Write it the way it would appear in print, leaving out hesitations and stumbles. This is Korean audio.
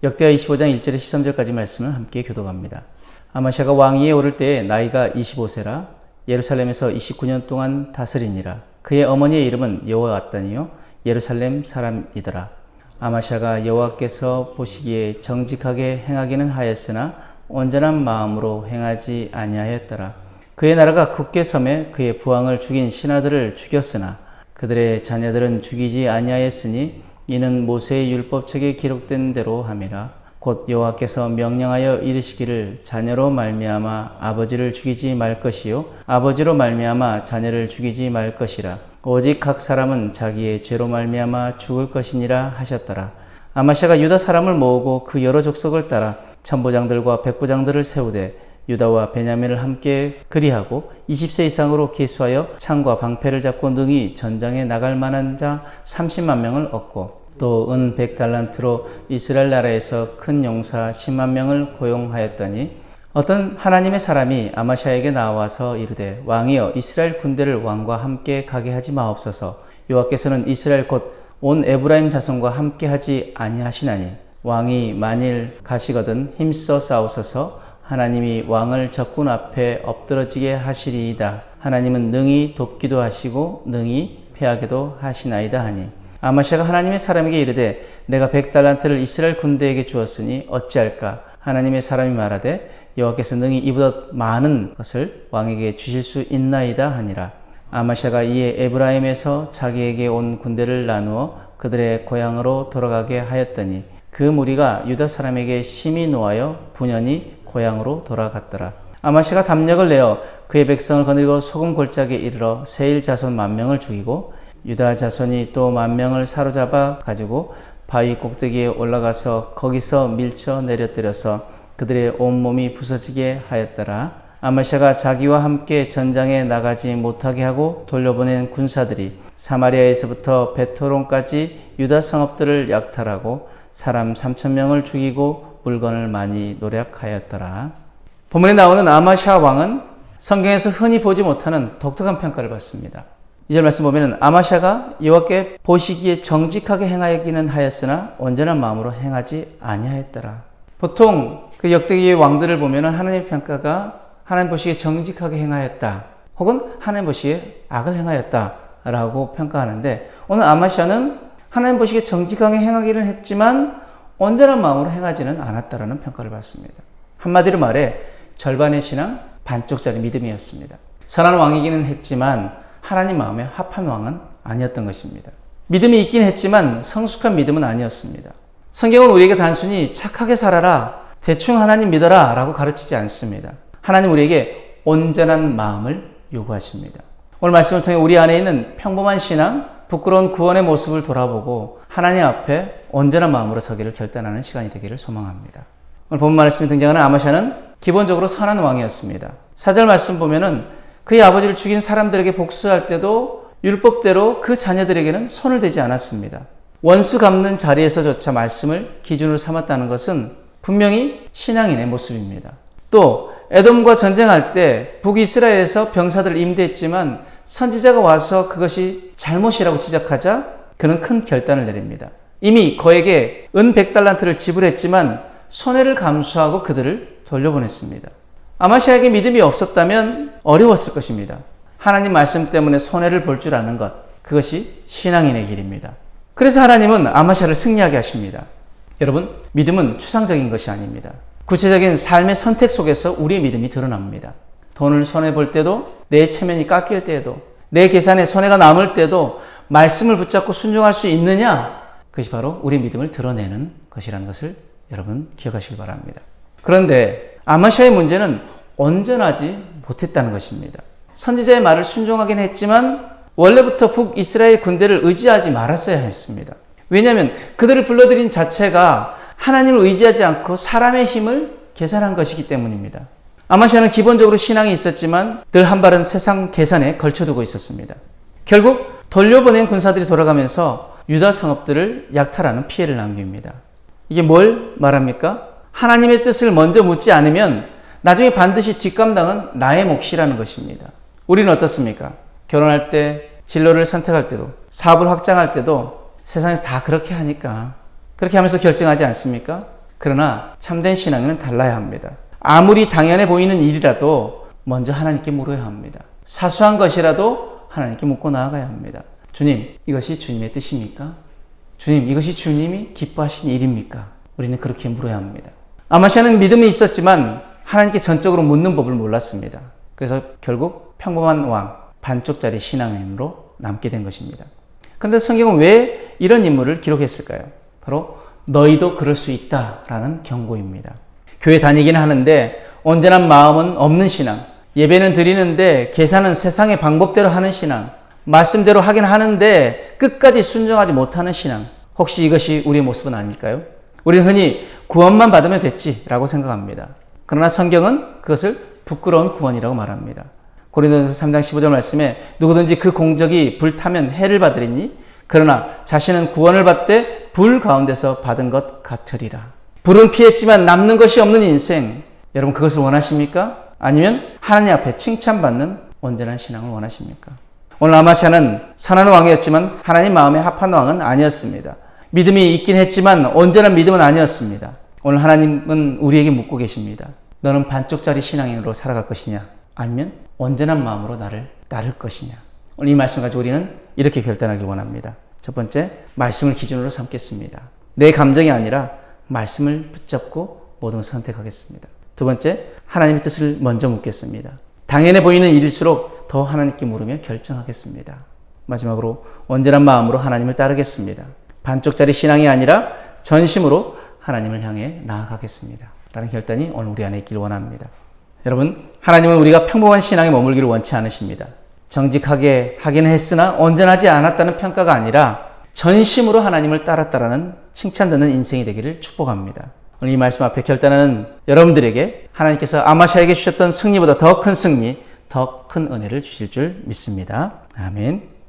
역대하 25장 1절에 13절까지 말씀을 함께 교독합니다. 아마시아가 왕위에 오를 때에 나이가 25세라 예루살렘에서 29년 동안 다스리니라. 그의 어머니의 이름은 여호아다니요 예루살렘 사람이더라. 아마시아가 여호와께서 보시기에 정직하게 행하기는 하였으나 온전한 마음으로 행하지 아니하였더라. 그의 나라가 굳게 섬에 그의 부왕을 죽인 신하들을 죽였으나 그들의 자녀들은 죽이지 아니하였으니 이는 모세의 율법책에 기록된 대로 함이라. 곧 여호와께서 명령하여 이르시기를 자녀로 말미암아 아버지를 죽이지 말 것이요 아버지로 말미암아 자녀를 죽이지 말 것이라. 오직 각 사람은 자기의 죄로 말미암아 죽을 것이니라 하셨더라. 아마시아가 유다 사람을 모으고 그 여러 족속을 따라 천부장들과 백부장들을 세우되 유다와 베냐민을 함께 그리하고 20세 이상으로 계수하여 창과 방패를 잡고 능히 전장에 나갈 만한 자 30만 명을 얻고 또 은 100달란트로 이스라엘 나라에서 큰 용사 10만 명을 고용하였더니 어떤 하나님의 사람이 아마시아에게 나와서 이르되 왕이여 이스라엘 군대를 왕과 함께 가게 하지 마옵소서. 여호와께서는 이스라엘 곧 온 에브라임 자손과 함께 하지 아니하시나니 왕이 만일 가시거든 힘써 싸우소서. 하나님이 왕을 적군 앞에 엎드러지게 하시리이다. 하나님은 능히 돕기도 하시고 능히 패하게도 하시나이다 하니 아마시아가 하나님의 사람에게 이르되 내가 100달란트를 이스라엘 군대에게 주었으니 어찌할까? 하나님의 사람이 말하되 여호와께서 능히 이보다 많은 것을 왕에게 주실 수 있나이다 하니라. 아마시아가 이에 에브라임에서 자기에게 온 군대를 나누어 그들의 고향으로 돌아가게 하였더니 그 무리가 유다 사람에게 심히 노하여 분연히 고향으로 돌아갔더라. 아마시아가 담력을 내어 그의 백성을 거느리고 소금 골짜기에 이르러 세일 자손 10,000명을 죽이고 유다 자손이 또 10,000명을 사로잡아 가지고 바위 꼭대기에 올라가서 거기서 밀쳐 내려뜨려서 그들의 온몸이 부서지게 하였더라. 아마시아가 자기와 함께 전장에 나가지 못하게 하고 돌려보낸 군사들이 사마리아에서부터 베토론까지 유다 성읍들을 약탈하고 사람 3,000명을 죽이고 물건을 많이 노략하였더라. 본문에 나오는 아마시아 왕은 성경에서 흔히 보지 못하는 독특한 평가를 받습니다. 2절 말씀 보면은 아마시아가 여호와께 보시기에 정직하게 행하기는 하였으나 온전한 마음으로 행하지 아니하였더라. 보통 그 역대기의 왕들을 보면은 하나님의 평가가 하나님 보시기에 정직하게 행하였다 혹은 하나님 보시기에 악을 행하였다 라고 평가하는데 오늘 아마시아는 하나님 보시기에 정직하게 행하기는 했지만 온전한 마음으로 행하지는 않았다라는 평가를 받습니다. 한마디로 말해 절반의 신앙 반쪽짜리 믿음이었습니다. 선한 왕이기는 했지만 하나님 마음에 합한 왕은 아니었던 것입니다. 믿음이 있긴 했지만 성숙한 믿음은 아니었습니다. 성경은 우리에게 단순히 착하게 살아라, 대충 하나님 믿어라 라고 가르치지 않습니다. 하나님 우리에게 온전한 마음을 요구하십니다. 오늘 말씀을 통해 우리 안에 있는 평범한 신앙, 부끄러운 구원의 모습을 돌아보고 하나님 앞에 온전한 마음으로 서기를 결단하는 시간이 되기를 소망합니다. 오늘 본문 말씀에 등장하는 아마시아는 기본적으로 선한 왕이었습니다. 4절 말씀 보면은 그의 아버지를 죽인 사람들에게 복수할 때도 율법대로 그 자녀들에게는 손을 대지 않았습니다. 원수 갚는 자리에서조차 말씀을 기준으로 삼았다는 것은 분명히 신앙인의 모습입니다. 또 에돔과 전쟁할 때 북이스라엘에서 병사들을 임대했지만 선지자가 와서 그것이 잘못이라고 지적하자 그는 큰 결단을 내립니다. 이미 그에게 은 100달란트를 지불했지만 손해를 감수하고 그들을 돌려보냈습니다. 아마시아에게 믿음이 없었다면 어려웠을 것입니다. 하나님 말씀 때문에 손해를 볼 줄 아는 것, 그것이 신앙인의 길입니다. 그래서 하나님은 아마시아를 승리하게 하십니다. 여러분, 믿음은 추상적인 것이 아닙니다. 구체적인 삶의 선택 속에서 우리의 믿음이 드러납니다. 돈을 손해볼 때도, 내 체면이 깎일 때도, 내 계산에 손해가 남을 때도 말씀을 붙잡고 순종할 수 있느냐? 그것이 바로 우리의 믿음을 드러내는 것이라는 것을 여러분 기억하시기 바랍니다. 그런데 아마시아의 문제는 온전하지 못했다는 것입니다. 선지자의 말을 순종하긴 했지만 원래부터 북이스라엘 군대를 의지하지 말았어야 했습니다. 왜냐하면 그들을 불러들인 자체가 하나님을 의지하지 않고 사람의 힘을 계산한 것이기 때문입니다. 아마시아는 기본적으로 신앙이 있었지만 늘 한 발은 세상 계산에 걸쳐두고 있었습니다. 결국 돌려보낸 군사들이 돌아가면서 유다 성읍들을 약탈하는 피해를 남깁니다. 이게 뭘 말합니까? 하나님의 뜻을 먼저 묻지 않으면 나중에 반드시 뒷감당은 나의 몫이라는 것입니다. 우리는 어떻습니까? 결혼할 때, 진로를 선택할 때도, 사업을 확장할 때도 세상에서 다 그렇게 하니까 그렇게 하면서 결정하지 않습니까? 그러나 참된 신앙은 달라야 합니다. 아무리 당연해 보이는 일이라도 먼저 하나님께 물어야 합니다. 사소한 것이라도 하나님께 묻고 나아가야 합니다. 주님, 이것이 주님의 뜻입니까? 주님, 이것이 주님이 기뻐하신 일입니까? 우리는 그렇게 물어야 합니다. 아마시아는 믿음이 있었지만 하나님께 전적으로 묻는 법을 몰랐습니다. 그래서 결국 평범한 왕, 반쪽짜리 신앙인으로 남게 된 것입니다. 그런데 성경은 왜 이런 인물을 기록했을까요? 바로 너희도 그럴 수 있다라는 경고입니다. 교회 다니기는 하는데 온전한 마음은 없는 신앙, 예배는 드리는데 계산은 세상의 방법대로 하는 신앙, 말씀대로 하긴 하는데 끝까지 순종하지 못하는 신앙, 혹시 이것이 우리의 모습은 아닐까요? 우리는 흔히 구원만 받으면 됐지라고 생각합니다. 그러나 성경은 그것을 부끄러운 구원이라고 말합니다. 고린도전서 3장 15절 말씀에 누구든지 그 공적이 불타면 해를 받으리니 그러나 자신은 구원을 받되 불 가운데서 받은 것 같으리라. 불은 피했지만 남는 것이 없는 인생, 여러분 그것을 원하십니까? 아니면 하나님 앞에 칭찬받는 온전한 신앙을 원하십니까? 오늘 아마시아는 선한 왕이었지만 하나님 마음에 합한 왕은 아니었습니다. 믿음이 있긴 했지만 온전한 믿음은 아니었습니다. 오늘 하나님은 우리에게 묻고 계십니다. 너는 반쪽짜리 신앙인으로 살아갈 것이냐? 아니면 온전한 마음으로 나를 따를 것이냐? 오늘 이 말씀 가지고 우리는 이렇게 결단하길 원합니다. 첫 번째, 말씀을 기준으로 삼겠습니다. 내 감정이 아니라 말씀을 붙잡고 모든 것을 선택하겠습니다. 두 번째, 하나님의 뜻을 먼저 묻겠습니다. 당연해 보이는 일일수록 더 하나님께 물으며 결정하겠습니다. 마지막으로 온전한 마음으로 하나님을 따르겠습니다. 반쪽짜리 신앙이 아니라 전심으로 하나님을 향해 나아가겠습니다. 라는 결단이 오늘 우리 안에 있기를 원합니다. 여러분, 하나님은 우리가 평범한 신앙에 머물기를 원치 않으십니다. 정직하게 하긴 했으나 온전하지 않았다는 평가가 아니라 전심으로 하나님을 따랐다라는 칭찬받는 인생이 되기를 축복합니다. 오늘 이 말씀 앞에 결단하는 여러분들에게 하나님께서 아마시아에게 주셨던 승리보다 더 큰 승리, 더 큰 은혜를 주실 줄 믿습니다. 아멘.